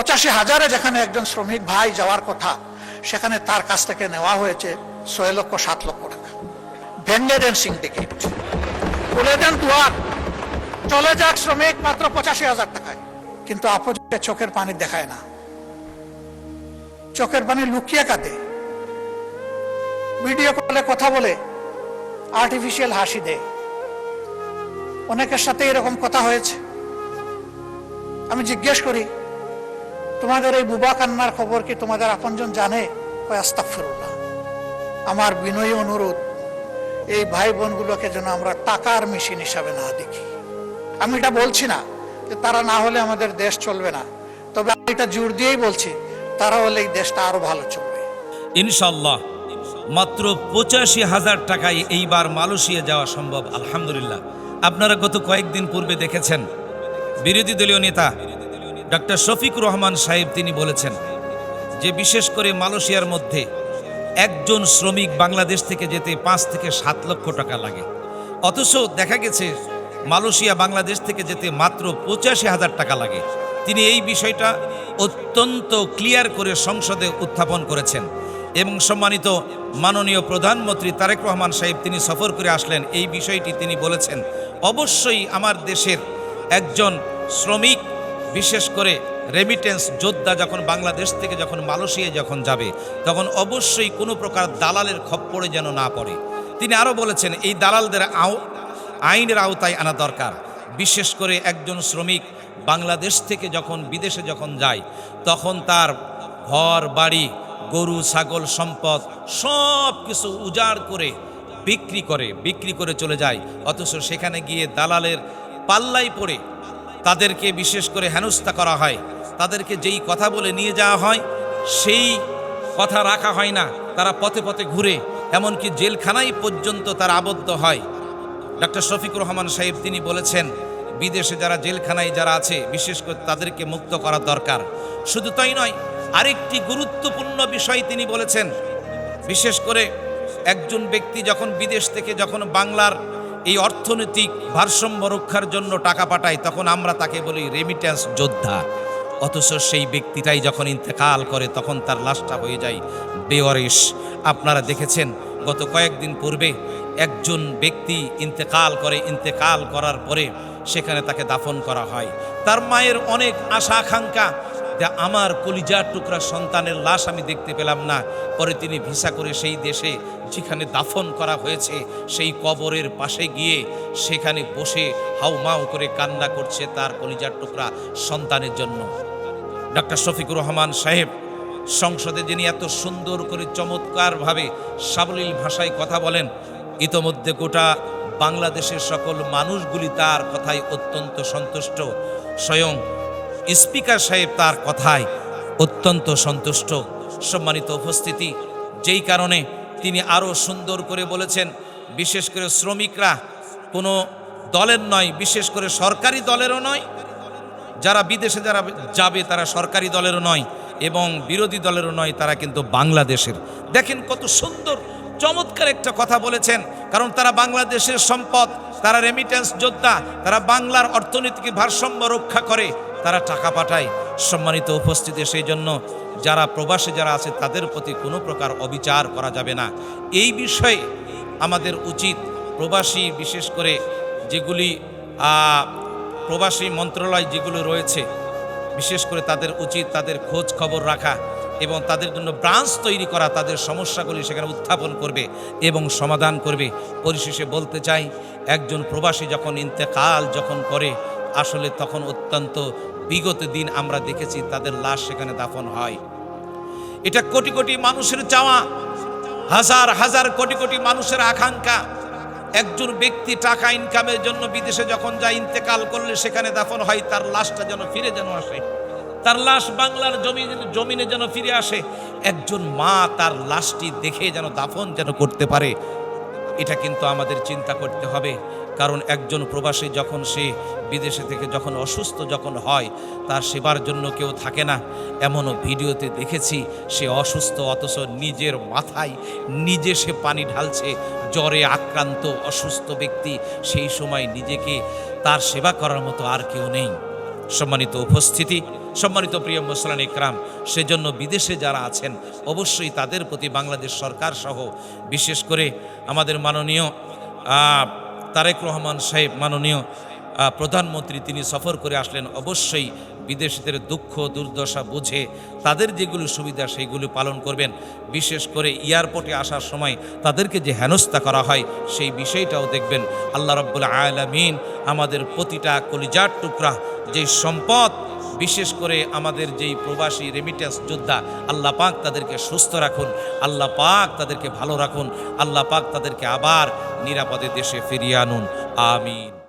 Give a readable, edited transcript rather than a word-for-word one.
85,000-এ যেখানে একজন শ্রমিক ভাই যাওয়ার কথা, সেখানে তার কাছ থেকে নেওয়া হয়েছে 6 লক্ষ 7 লক্ষ টাকা। ভেঙে দেন সিন্ডিকেট, খুলে দেন দুয়ার, চলে যাক শ্রমিক মাত্র 85,000 টাকায়। কিন্তু অপোজিটে চোখের পানি দেখায় না, চোখের পানি লুকিয়ে কাঁদে, ভিডিও কলে কথা বলে, আর্টিফিশিয়াল হাসি দেয়। অনেকের সাথে এরকম কথা হয়েছে। আমি জিজ্ঞেস করি, তোমাদের এই বুবা কান্নার খবর কি তোমাদের আপনজন জানে? আস্তাগফিরুল্লাহ। আমার বিনয়ী অনুরোধ, এই ভাই বোনগুলোকে যেন আমরা টাকার মেশিন হিসাবে না দেখি। আমি এটা বলছি না যে তারা না হলে আমাদের দেশ চলবে না, তবে আমি এটা জোর দিয়েই বলছি, তারা হলে এই দেশটা আরো ভালো চলবে ইনশাআল্লাহ। মাত্র 85,000 টাকায় এইবার মালয়েশিয়া যাওয়া সম্ভব, আলহামদুলিল্লাহ। আপনারা গত কয়েকদিন পূর্বে দেখেছেন বিরোধী দলীয় নেতা ডক্টর শফিকুর রহমান সাহেব তিনি বলেছেন যে বিশেষ করে মালয়েশিয়ার মধ্যে একজন শ্রমিক বাংলাদেশ থেকে যেতে 5 থেকে 7 লক্ষ টাকা লাগে, অথচ দেখা গেছে মালয়েশিয়া বাংলাদেশ থেকে যেতে মাত্র 85,000 টাকা লাগে। তিনি এই বিষয়টা অত্যন্ত ক্লিয়ার করে সংসদে উত্থাপন করেছেন এবং সম্মানিত মাননীয় প্রধানমন্ত্রী তারেক রহমান সাহেব তিনি সফর করে আসলেন, এই বিষয়টি তিনি বলেছেন অবশ্যই আমার দেশের একজন শ্রমিক বিশেষ করে রেমিটেন্স যোদ্ধা যখন বাংলাদেশ থেকে যখন মালয়েশিয়া যখন যাবে তখন অবশ্যই কোনো প্রকার দালালের খপ্পরে যেন না পড়ে। তিনি আরও বলেছেন এই দালালদের আইনের আওতায় আনা দরকার। বিশেষ করে একজন শ্রমিক বাংলাদেশ থেকে যখন বিদেশে যখন যায় তখন তার ঘর বাড়ি গরু ছাগল সম্পদ সব কিছু উজাড় করে বিক্রি করে চলে যায়, অথচ সেখানে গিয়ে দালালের পাল্লায় পড়ে তাদেরকে বিশেষ করে হেনস্থা করা হয়, তাদেরকে যেই কথা বলে নিয়ে যাওয়া হয় সেই কথা রাখা হয় না, তারা পথে পথে ঘুরে এমনকি জেলখানায় পর্যন্ত তারা আবদ্ধ হয়। ডক্টর শফিকুর রহমান সাহেব তিনি বলেছেন বিদেশে যারা জেলখানায় যারা আছে বিশেষ করে তাদেরকে মুক্ত করা দরকার। শুধু তাই নয়, আরেকটি গুরুত্বপূর্ণ বিষয় তিনি বলেছেন, বিশেষ করে একজন ব্যক্তি যখন বিদেশ থেকে যখন বাংলার এই অর্থনৈতিক ভারসাম্য রক্ষার জন্য টাকা পাঠায় তখন আমরা তাকে বলি রেমিট্যান্স যোদ্ধা, অথচ সেই ব্যক্তিটাই যখন ইন্তেকাল করে তখন তার লাশটা হয়ে যায় বেওয়ারিশ। আপনারা দেখেছেন গত কয়েকদিন পূর্বে একজন ব্যক্তি ইন্তেকাল করার পরে সেখানে তাকে দাফন করা হয়। তার মায়ের অনেক আশা আকাঙ্ক্ষা যে আমার কলিজার টুকরা সন্তানের লাশ আমি দেখতে পেলাম না, পরে তিনি ভিসা করে সেই দেশে যেখানে দাফন করা হয়েছে সেই কবরের পাশে গিয়ে সেখানে বসে হাউমাউ করে কান্না করছে তার কলিজার টুকরা সন্তানের জন্য। ডক্টর শফিকুর রহমান সাহেব সংসদে যিনি এত সুন্দর করে চমৎকারভাবে সাবলীল ভাষায় কথা বলেন, ইতোমধ্যে গোটা বাংলাদেশের সকল মানুষগুলি তার কথায় অত্যন্ত সন্তুষ্ট, স্বয়ং স্পিকার সাহেব তার কথায় অত্যন্ত সন্তুষ্ট। সম্মানিত উপস্থিতি, যেই কারণে তিনি আরও সুন্দর করে বলেছেন বিশেষ করে শ্রমিকরা কোনো দলের নয়, বিশেষ করে সরকারি দলেরও নয়, যারা বিদেশে যারা যাবে তারা সরকারি দলেরও নয় এবং বিরোধী দলেরও নয়, তারা কিন্তু বাংলাদেশের। দেখেন কত সুন্দর চমৎকার একটা কথা বলেছেন, কারণ তারা বাংলাদেশের সম্পদ, তারা রেমিটেন্স যোদ্ধা, তারা বাংলার অর্থনীতিকে ভারসাম্য রক্ষা করে, তারা টাকা পাঠায়। সম্মানিত উপস্থিতি, সেই জন্য যারা প্রবাসী যারা আছে তাদের প্রতি কোনো প্রকার অবিচার করা যাবে না। এই বিষয়ে আমাদের উচিত প্রবাসী বিশেষ করে যেগুলি প্রবাসী মন্ত্রণালয় যেগুলো রয়েছে বিশেষ করে তাদের উচিত তাদের খোঁজ খবর রাখা এবং তাদের জন্য ব্রাঞ্চ তৈরি করা, তাদের সমস্যাগুলি সেখানে উত্থাপন করবে এবং সমাধান করবে। পরিশেষে বলতে চাই, একজন প্রবাসী যখন ইন্তেকাল যখন করে আসলে তখন অত্যন্ত বিগত দিন আমরা দেখেছি তাদের লাশ সেখানে দাফন হয়। এটা কোটি কোটি মানুষের চাওয়া, হাজার হাজার কোটি কোটি মানুষের আকাঙ্ক্ষা। একজন ব্যক্তি টাকা ইনকামের জন্য বিদেশে যখন যায় ইন্তেকাল করলে সেখানে দাফন হয়, তার লাশটা যেন ফিরে যেন আসে, তার লাশ বাংলার জমিনে যেন ফিরে আসে। একজন মা তার লাশটি দেখে যেন দাফন যেন করতে পারে, এটা কিন্তু আমাদের চিন্তা করতে হবে। কারণ একজন প্রবাসী যখন সে বিদেশে থেকে যখন অসুস্থ যখন হয় তার সেবার জন্য কেউ থাকে না। এমনও ভিডিওতে দেখেছি সে অসুস্থ অথচ নিজের মাথায় নিজে সে পানি ঢালছে, জ্বরে আক্রান্ত অসুস্থ ব্যক্তি, সেই সময় নিজেকে তার সেবা করার মতো আর কেউ নেই। সম্মানিত উপস্থিতি, সম্মানিত প্রিয় মুসলিম ইকরাম, সেজন্য বিদেশে যারা আছেন অবশ্যই তাদের প্রতি বাংলাদেশ সরকার সহ বিশেষ করে আমাদের মাননীয় তারেক রহমান সাহেব, মাননীয় প্রধানমন্ত্রী, তিনি সফর করে আসলেন। অবশ্যই বিদেশিদের দুঃখ দুর্দশা বুঝে তাদের যেগুলো সুবিধা সেইগুলো পালন করবেন। বিশেষ করে এয়ারপোর্টে আসার সময় তাদেরকে যে হেনস্থা করা হয় সেই বিষয়টাও দেখবেন। আল্লাহ রাব্বুল আলামিন আমাদের প্রতিটা কলিজার টুকরা যে সম্পদ, বিশেষ করে আমাদের যেই প্রবাসী রেমিটেন্স যোদ্ধা, আল্লাহ পাক তাদেরকে সুস্থ রাখুন, আল্লাহ পাক তাদেরকে ভালো রাখুন, আল্লাহ পাক তাদেরকে আবার নিরাপদে দেশে ফিরিয়ে আনুন। আমিন।